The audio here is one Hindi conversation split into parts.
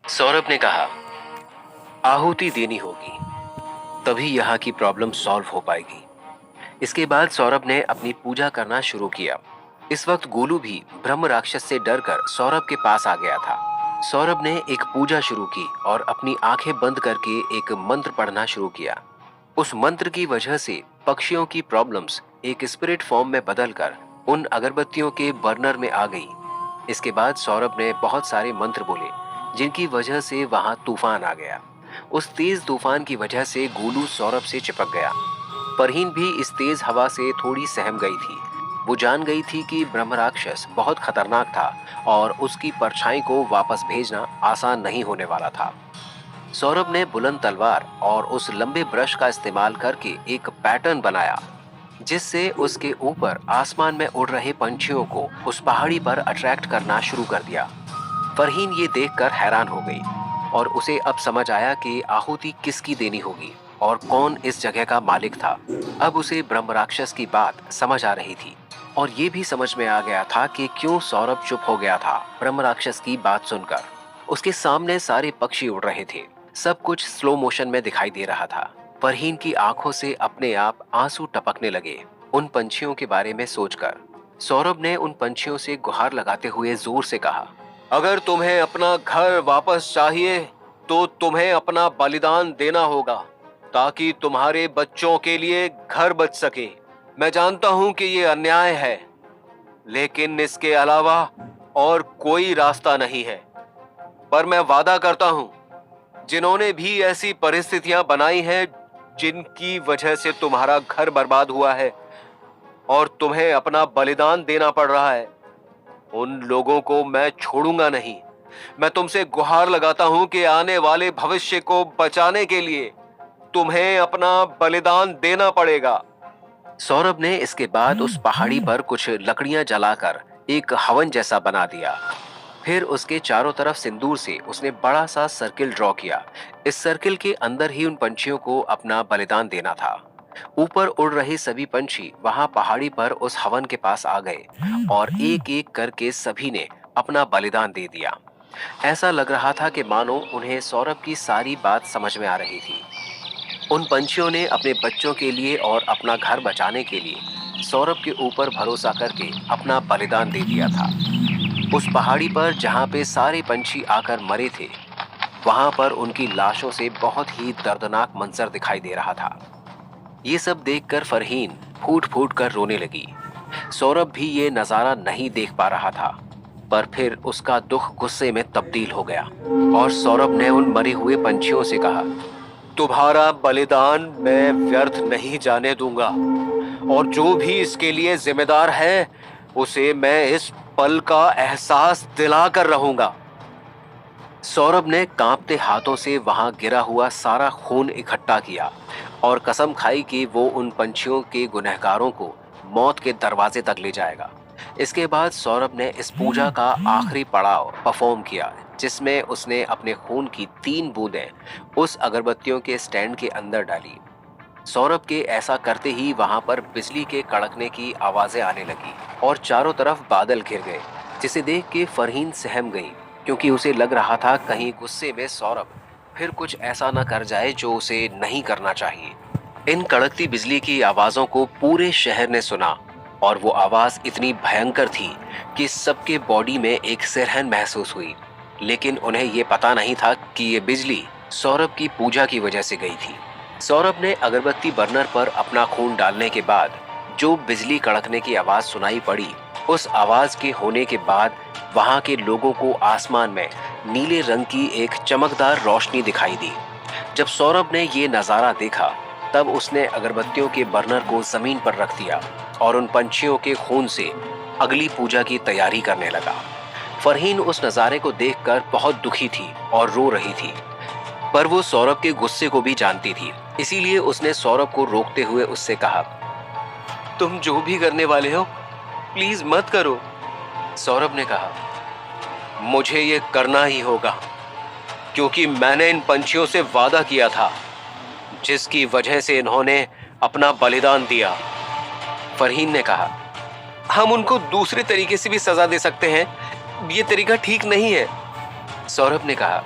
सौरभ ने कहा, आहुति देनी होगी, तभी यहाँ की प्रॉब्लम सॉल्व हो पाएगी। इसके बाद सौरभ ने अपनी पूजा करना शुरू किया। इस वक्त गोलू भी ब्रह्म राक्षस से डरकर सौरभ के पास आ गया था। सौरभ ने एक पूजा शुरू की और अपनी आंखें बंद करके एक मंत्र पढ़ना शुरू किया। उस मंत्र की वजह से पक्षियों की प्रॉब्लम्स एक स्पिरिट फॉर्म में बदलकर उन अगरबत्तियों के बर्नर में आ गई। इसके बाद सौरभ ने बहुत सारे मंत्र बोले, जिनकी वजह से वहां तूफान आ गया। उस तेज तूफान की वजह से गोलू सौरभ से चिपक गया। फरहीन भी इस तेज हवा से थोड़ी सहम गई थी। वो जान गई थी कि ब्रह्म राक्षस बहुत खतरनाक था और उसकी परछाई को वापस भेजना आसान नहीं होने वाला था। सौरभ ने बुलंद तलवार और उस लंबे ब्रश का इस्तेमाल करके एक पैटर्न बनाया, जिससे उसके ऊपर आसमान में उड़ रहे पंछियों को उस पहाड़ी पर अट्रैक्ट करना शुरू कर दिया। फरहीन ये देखकर हैरान हो गई और उसे अब समझ आया कि आहुति किसकी देनी होगी और कौन इस जगह का मालिक था। अब उसे ब्रह्म राक्षस की बात समझ आ रही थी और ये भी समझ में आ गया था कि क्यों सौरभ चुप हो गया था ब्रह्म राक्षस की बात सुनकर। उसके सामने सारे पक्षी उड़ रहे थे। सब कुछ स्लो मोशन में दिखाई दे रहा था। फरहीन की आंखों से अपने आप आंसू टपकने लगे उन पंछियों के बारे में सोचकर। सौरभ ने उन पंछियों से गुहार लगाते हुए जोर से कहा, अगर तुम्हें अपना घर वापस चाहिए तो तुम्हें अपना बलिदान देना होगा, ताकि तुम्हारे बच्चों के लिए घर बच सके। मैं जानता हूं कि ये अन्याय है, लेकिन इसके अलावा और कोई रास्ता नहीं है। पर मैं वादा करता हूं, जिन्होंने भी ऐसी परिस्थितियां बनाई हैं जिनकी वजह से तुम्हारा घर बर्बाद हुआ है और तुम्हें अपना बलिदान देना पड़ रहा है, उन लोगों को मैं छोड़ूंगा नहीं। मैं तुमसे गुहार लगाता हूं कि आने वाले भविष्य को बचाने के लिए तुम्हें अपना बलिदान देना पड़ेगा। सौरभ ने इसके बाद उस पहाड़ी पर कुछ लकड़ियां जलाकर एक हवन जैसा बना दिया। फिर उसके चारों तरफ सिंदूर से उसने बड़ा सा सर्किल ड्रॉ किया। इस सर्किल के अंदर ही उन पंछियों को अपना बलिदान देना था। ऊपर उड़ रहे सभी पंछी वहां पहाड़ी पर उस हवन के पास आ गए और एक एक करके सभी ने अपना बलिदान दे दिया। ऐसा लग रहा था कि मानो उन्हें सौरभ की सारी बात समझ में आ रही थी। उन पंछियों ने अपने बच्चों के लिए और अपना घर बचाने के लिए सौरभ के ऊपर भरोसा करके अपना बलिदान दे दिया था। उस पहाड़ी पर जहाँ पे सारे पंछी आकर मरे थे, वहां पर उनकी लाशों से बहुत ही दर्दनाक मंजर दिखाई दे रहा था। ये सब देखकर फरहीन फूट फूट कर रोने लगी। सौरभ भी ये नजारा नहीं देख पा रहा था, पर फिर उसका दुख गुस्से में तब्दील हो गया और सौरभ ने उन मरे हुए पंछियों से कहा, तुम्हारा बलिदान मैं व्यर्थ नहीं जाने दूंगा और जो भी इसके लिए जिम्मेदार है उसे मैं इस पल का एहसास दिलाकर रहूंगा। सौरभ ने कांपते हाथों से वहां गिरा हुआ सारा खून इकट्ठा किया और कसम खाई कि वो उन पंछियों के गुनहगारों को मौत के दरवाजे तक ले जाएगा। इसके बाद सौरभ ने इस पूजा का आखिरी पड़ाव परफॉर्म किया, जिसमें उसने अपने खून की 3 बूंदें उस अगरबत्तियों के स्टैंड के अंदर डाली। सौरभ के ऐसा करते ही वहां पर बिजली के कड़कने की आवाजें आने लगी और चारों तरफ बादल घिर गए, जिसे देख के फरहीन सहम गई, क्योंकि उसे लग रहा था कहीं गुस्से में सौरभ फिर कुछ ऐसा न कर जाए जो उसे नहीं करना चाहिए। इन कड़कती बिजली की आवाजों को पूरे शहर ने सुना और वो आवाज इतनी भयंकर थी कि सबके बॉडी में एक सिरहन महसूस हुई, लेकिन उन्हें ये पता नहीं था कि ये बिजली सौरभ की पूजा की वजह से गई थी। सौरभ ने अगरबत्ती बर्नर पर अपना खून डालने के बाद जो बिजली कड़कने की आवाज सुनाई पड़ी, उस आवाज के होने के बाद वहां के लोगों को आसमान में नीले रंग की एक चमकदार रोशनी दिखाई दी। जब सौरभ ने ये नजारा देखा, तब उसने अगरबत्तियों के बर्नर को जमीन पर रख दिया और उन पंछियों के खून से अगली पूजा की तैयारी करने लगा। फरहीन उस नजारे को देखकर बहुत दुखी थी और रो रही थी, पर वो सौरभ के गुस्से को भी जानती थी। इसीलिए उसने सौरभ को रोकते हुए उससे कहा, तुम जो भी करने वाले हो प्लीज मत करो। सौरभ ने कहा, मुझे ये करना ही होगा, क्योंकि मैंने इन पंछियों से वादा किया था, जिसकी वजह से इन्होंने अपना बलिदान दिया। फरहीन ने कहा, हम उनको दूसरे तरीके से भी सजा दे सकते हैं, ये तरीका ठीक नहीं है। सौरभ ने कहा,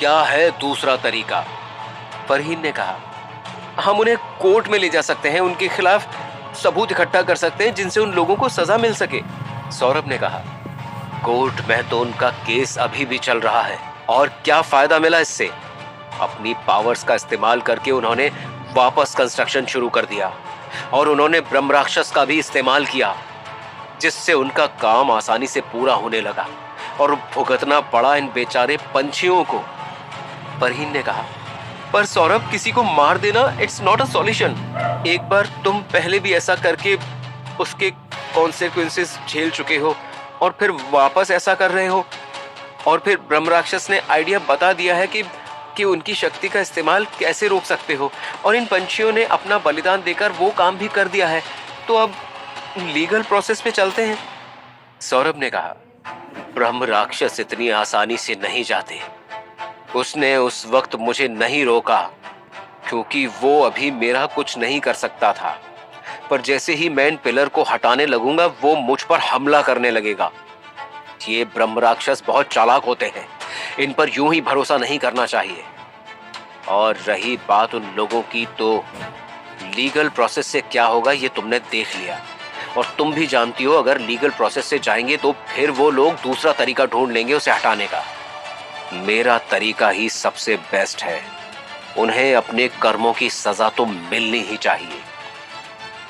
क्या है दूसरा तरीका? फरहीन ने कहा। हम उन्हें कोर्ट में ले जा सकते हैं, उनके खिलाफ सबूत इकट्ठा कर सकते हैं जिनसे उन लोगों को सजा मिल सके। सौरभ ने कहा। कोर्ट में तो उनका केस अभी भी चल रहा है, और क्या फायदा मिला इससे? अपनी पावर्स का इस्तेमाल करके उन्होंने वापस कंस्ट्रक्शन शुरू कर दिया, और उन्होंने ब्रह्म राक्षस का भी इस्तेमाल किया, जिससे उनका काम आसानी से पूरा होने लगा और भुगतना पड़ा इन बेचारे पंछियों को। फरहीन ने कहा। पर सौरभ, किसी को मार देना इट्स नॉट अ सॉल्यूशन। एक बार तुम पहले भी ऐसा करके उसके कॉन्सिक्वेंसेस झेल चुके हो, और फिर वापस ऐसा कर रहे हो। और फिर ब्रह्म राक्षस ने आइडिया बता दिया है कि उनकी शक्ति का इस्तेमाल कैसे रोक सकते हो, और इन पंछियों ने अपना बलिदान देकर वो काम भी कर दिया है। तो अब लीगल प्रोसेस पे चलते हैं। सौरभ ने कहा। ब्रह्म राक्षस इतनी आसानी से नहीं जाते। उसने उस वक्त मुझे नहीं रोका, क्योंकि वो अभी मेरा कुछ नहीं कर सकता था। पर जैसे ही मैं इन पिलर को हटाने लगूंगा, वो मुझ पर हमला करने लगेगा। ये ब्रह्म राक्षस बहुत चालाक होते हैं, इन पर यूं ही भरोसा नहीं करना चाहिए। और रही बात उन लोगों की, तो लीगल प्रोसेस से क्या होगा ये तुमने देख लिया, और तुम भी जानती हो अगर लीगल प्रोसेस से जाएंगे तो फिर वो लोग दूसरा तरीका ढूंढ लेंगे उसे हटाने का। मेरा तरीका ही सबसे बेस्ट है। उन्हें अपने कर्मों की सजा तो मिलनी ही चाहिए।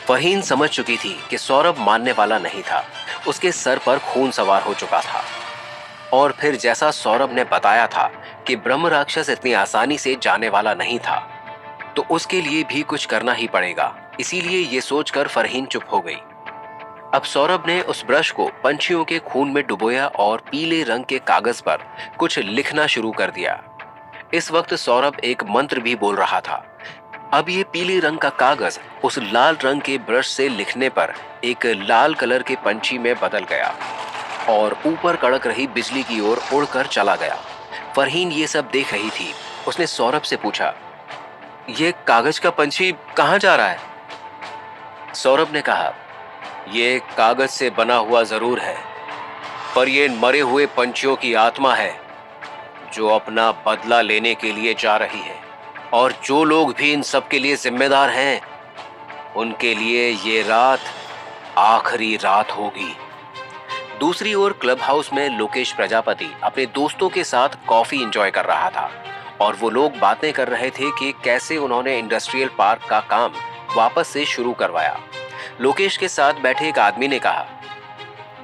फरहीन समझ चुकी थी कि सौरभ मानने वाला नहीं था। उसके सर पर खून सवार हो चुका था। और फिर जैसा सौरभ ने बताया था कि ब्रह्म राक्षस इतनी आसानी से जाने वाला नहीं था, तो उसके लिए भी कुछ करना ही पड़ेगा। इसीलिए ये सोचकर फरहीन चुप हो गई। अब सौरभ ने उस ब्रश को पंछियों के खून में डुबोया और पीले रंग के कागज पर कुछ लिखना शुरू कर दिया। इस वक्त सौरभ एक मंत्र भी बोल रहा था। अब ये पीले रंग का कागज उस लाल रंग के ब्रश से लिखने पर एक लाल कलर के पंछी में बदल गया और ऊपर कड़क रही बिजली की ओर उड़कर चला गया। फरहीन ये सब देख रही थी। उसने सौरभ से पूछा, ये कागज का पंछी कहाँ जा रहा है? सौरभ ने कहा, ये कागज से बना हुआ जरूर है, पर ये मरे हुए पंछियों की आत्मा है जो अपना बदला लेने के लिए जा रही है। और जो लोग भी इन सब के लिए जिम्मेदार हैं, उनके लिए ये रात आखिरी रात होगी। दूसरी ओर क्लब हाउस में लोकेश प्रजापति अपने दोस्तों के साथ कॉफी एंजॉय कर रहा था, और वो लोग बातें कर रहे थे कि कैसे उन्होंने इंडस्ट्रियल पार्क का काम वापस से शुरू करवाया। लोकेश के साथ बैठे एक आदमी ने कहा,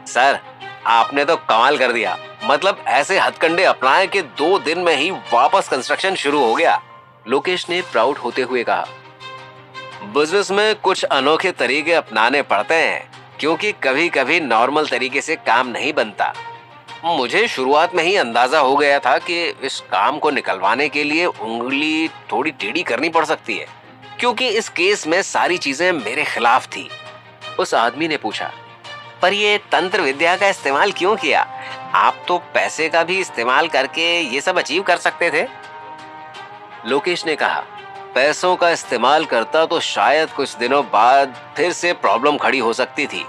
सर, आपने तो कमाल कर दिया। मतलब ऐसे हथकंडे अपनाए कि 2 दिन में ही वापस कंस्ट्रक्शन शुरू हो गया। लोकेश ने प्राउड होते हुए कहा, बिजनेस में कुछ अनोखे तरीके अपनाने पड़ते हैं, क्योंकि कभी कभी नॉर्मल तरीके से काम नहीं बनता। मुझे शुरुआत में ही अंदाजा हो गया था कि इस काम को निकलवाने के लिए उंगली थोड़ी टेढ़ी करनी पड़ सकती है, क्योंकि इस केस में सारी चीजें मेरे खिलाफ थी। उस आदमी ने पूछा, पर ये तंत्र विद्या का इस्तेमाल क्यों किया? आप तो पैसे का भी इस्तेमाल करके ये सब अचीव कर सकते थे। लोकेश ने कहा, पैसों का इस्तेमाल करता तो शायद कुछ दिनों बाद फिर से प्रॉब्लम खड़ी हो सकती थी।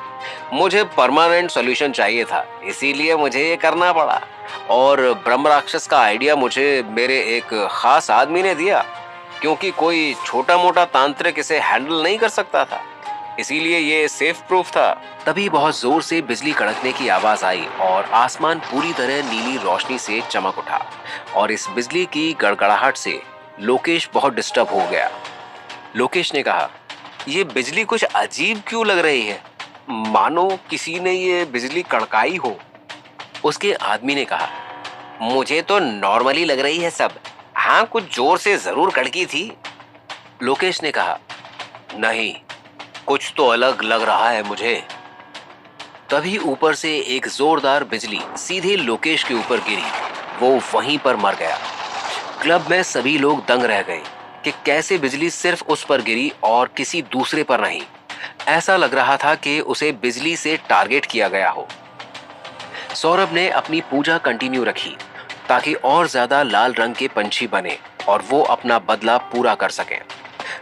मुझे परमानेंट सॉल्यूशन चाहिए था, इसीलिए मुझे ये करना पड़ा। और ब्रह्म राक्षस का आइडिया मुझे मेरे एक खास आदमी ने दिया, क्योंकि कोई छोटा मोटा तांत्रिक इसे हैंडल नहीं कर सकता था, इसीलिए ये सेफ प्रूफ था। तभी बहुत जोर से बिजली कड़कने की आवाज आई और आसमान पूरी तरह नीली रोशनी से चमक उठा, और इस बिजली की गड़गड़ाहट से लोकेश बहुत डिस्टर्ब हो गया। लोकेश ने कहा, ये बिजली कुछ अजीब क्यों लग रही है, मानो किसी ने ये बिजली कड़काई हो। उसके आदमी ने कहा, मुझे तो नॉर्मली लग रही है सब। हाँ, कुछ जोर से जरूर कड़की थी। लोकेश ने कहा, नहीं, कुछ तो अलग लग रहा है मुझे। तभी ऊपर से एक जोरदार बिजली सीधे लोकेश के ऊपर गिरी। वो वहीं पर मर गया। क्लब में सभी लोग दंग रह गए कि कैसे बिजली सिर्फ उस पर गिरी और किसी दूसरे पर नहीं। ऐसा लग रहा था कि उसे बिजली से टारगेट किया गया हो। सौरभ ने अपनी पूजा कंटिन्यू रखी ताकि और ज्यादा लाल रंग के पंछी बने और वो अपना बदला पूरा कर सकें।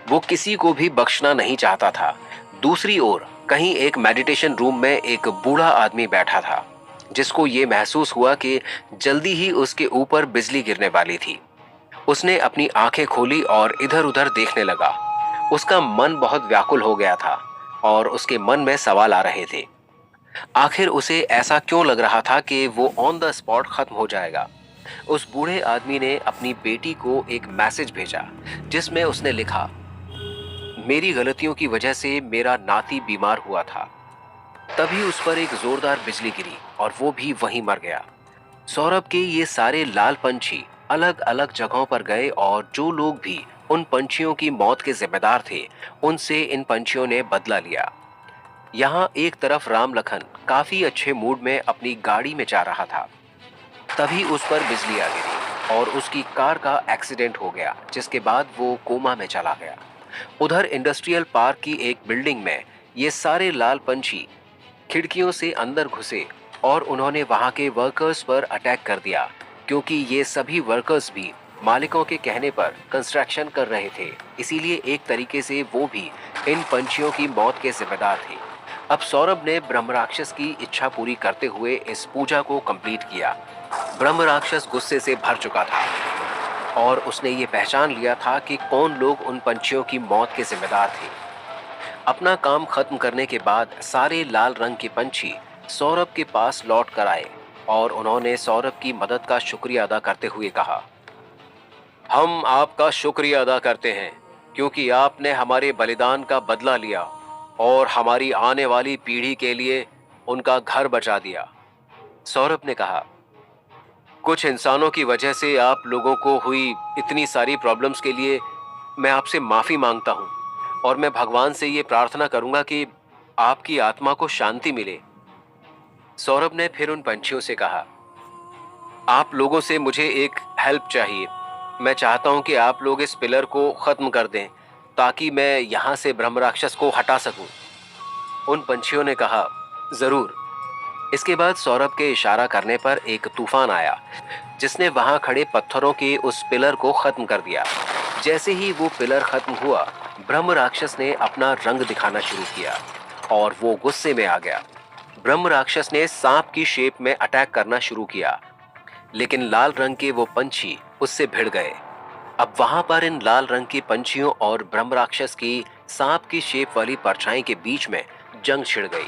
वो किसी को भी बख्शना नहीं चाहता था। दूसरी ओर कहीं एक मेडिटेशन रूम में एक बूढ़ा आदमी बैठा था, जिसको ये महसूस हुआ कि जल्दी ही उसके ऊपर बिजली गिरने वाली थी। उसने अपनी आंखें खोली और इधर उधर देखने लगा। उसका मन बहुत व्याकुल हो गया था और उसके मन में सवाल आ रहे थे। आखिर उसे ऐसा क्यों लग रहा था कि वो ऑन द स्पॉट खत्म हो जाएगा। उस बूढ़े आदमी ने अपनी बेटी को एक मैसेज भेजा जिसमें उसने लिखा, मेरी गलतियों की वजह से मेरा नाती बीमार हुआ था। तभी उस पर एक जोरदार बिजली गिरी और वो भी वहीं मर गया। सौरभ के ये सारे लाल पंछी अलग अलग जगहों पर गए और जो लोग भी उन पंछियों की मौत के जिम्मेदार थे, उनसे इन पंछियों ने बदला लिया। यहाँ एक तरफ राम लखन काफी अच्छे मूड में अपनी गाड़ी में जा रहा था, तभी उस पर बिजली आ गिरी और उसकी कार का एक्सीडेंट हो गया, जिसके बाद वो कोमा में चला गया। उधर इंडस्ट्रियल पार्क की एक बिल्डिंग में ये सारे लाल पंछी खिड़कियों से अंदर घुसे और उन्होंने वहां के वर्कर्स पर अटैक कर दिया, क्योंकि ये सभी वर्कर्स भी मालिकों के कहने पर कंस्ट्रक्शन कर रहे थे। इसीलिए एक तरीके से वो भी इन पंछियों की मौत के जिम्मेदार थे। अब सौरभ ने ब्रह्म राक्षस की इच्छा पूरी करते हुए इस पूजा को कंप्लीट किया। ब्रह्म राक्षस गुस्से से भर चुका था और उसने ये पहचान लिया था कि कौन लोग उन पंछियों की मौत के जिम्मेदार थे। अपना काम खत्म करने के बाद सारे लाल रंग के पंछी सौरभ के पास लौट कर आए और उन्होंने सौरभ की मदद का शुक्रिया अदा करते हुए कहा, हम आपका शुक्रिया अदा करते हैं क्योंकि आपने हमारे बलिदान का बदला लिया और हमारी आने वाली पीढ़ी के लिए उनका घर बचा दिया। सौरभ ने कहा, कुछ इंसानों की वजह से आप लोगों को हुई इतनी सारी प्रॉब्लम्स के लिए मैं आपसे माफी मांगता हूं और मैं भगवान से ये प्रार्थना करूंगा कि आपकी आत्मा को शांति मिले। सौरभ ने फिर उन पंछियों से कहा, आप लोगों से मुझे एक हेल्प चाहिए। मैं चाहता हूं कि आप लोग इस पिलर को खत्म कर दें ताकि मैं यहां से ब्रह्म राक्षस को हटा सकूं। उन पंछियों ने कहा, जरूर। इसके बाद सौरभ के इशारा करने पर एक तूफान आया जिसने वहां खड़े पत्थरों के उस पिलर को खत्म कर दिया। जैसे ही वो पिलर खत्म हुआ, ब्रह्म राक्षस ने अपना रंग दिखाना शुरू किया और वो गुस्से में आ गया। ब्रह्म राक्षस ने सांप की शेप में अटैक करना शुरू किया, लेकिन लाल रंग के वो पंछी उससे भिड़ गए। अब वहां पर इन लाल रंग के पंछियों और ब्रह्म राक्षस की सांप की शेप वाली परछाई के बीच में जंग छिड़ गई।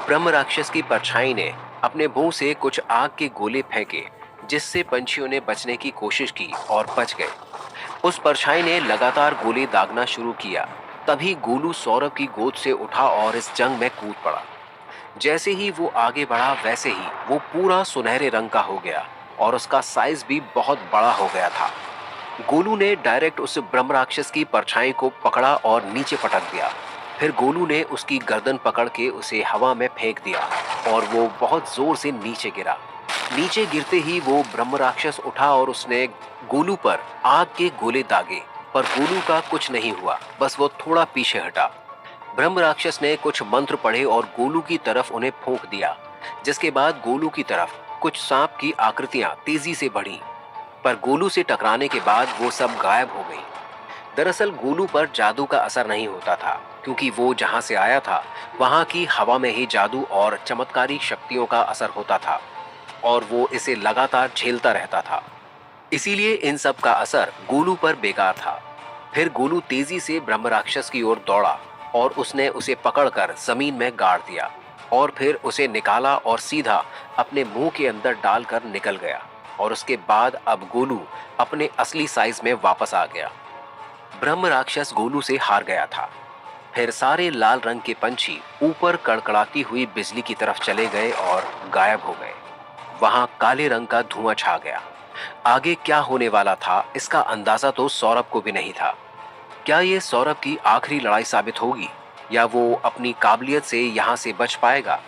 ब्रह्म राक्षस की परछाई ने अपने मुंह से कुछ आग के गोले फेंके, जिससे पंछियों ने बचने की कोशिश की और बच गए। उस परछाई ने लगातार गोले दागना शुरू किया। तभी गोलू सौरभ की गोद से उठा और इस जंग में कूद पड़ा। जैसे ही वो आगे बढ़ा, वैसे ही वो पूरा सुनहरे रंग का हो गया और उसका साइज भी बहुत बड़ा हो गया था। गोलू ने डायरेक्ट उस ब्रह्म राक्षस की परछाई को पकड़ा और नीचे पटक दिया। फिर गोलू ने उसकी गर्दन पकड़ के उसे हवा में फेंक दिया और वो बहुत जोर से नीचे गिरा। नीचे गिरते ही वो ब्रह्म राक्षस उठा और उसने गोलू पर आग के गोले दागे, पर गोलू का कुछ नहीं हुआ, बस वो थोड़ा पीछे हटा। ब्रह्म राक्षस ने कुछ मंत्र पढ़े और गोलू की तरफ उन्हें फूंक दिया, जिसके बाद गोलू की तरफ कुछ सांप की आकृतियां तेजी से बढ़ीं, पर गोलू से टकराने के बाद वो सब गायब हो गई। दरअसल गोलू पर जादू का असर नहीं होता था, क्योंकि वो जहां से आया था वहां की हवा में ही जादू और चमत्कारी शक्तियों का असर होता था और वो इसे लगातार झेलता रहता था। इसीलिए इन सब का असर गोलू पर बेकार था। फिर गोलू तेजी से ब्रह्म राक्षस की ओर दौड़ा और उसने उसे पकड़कर जमीन में गाड़ दिया और फिर उसे निकाला और सीधा अपने मुंह के अंदर डालकर निकल गया। और उसके बाद अब गोलू अपने असली साइज में वापस आ गया। ब्रह्म राक्षस गोलू से हार गया था। फिर सारे लाल रंग के पंछी ऊपर कड़कड़ाती हुई बिजली की तरफ चले गए और गायब हो गए। वहां काले रंग का धुआं छा गया। आगे क्या होने वाला था, इसका अंदाजा तो सौरभ को भी नहीं था। क्या ये सौरभ की आखिरी लड़ाई साबित होगी या वो अपनी काबिलियत से यहां से बच पाएगा?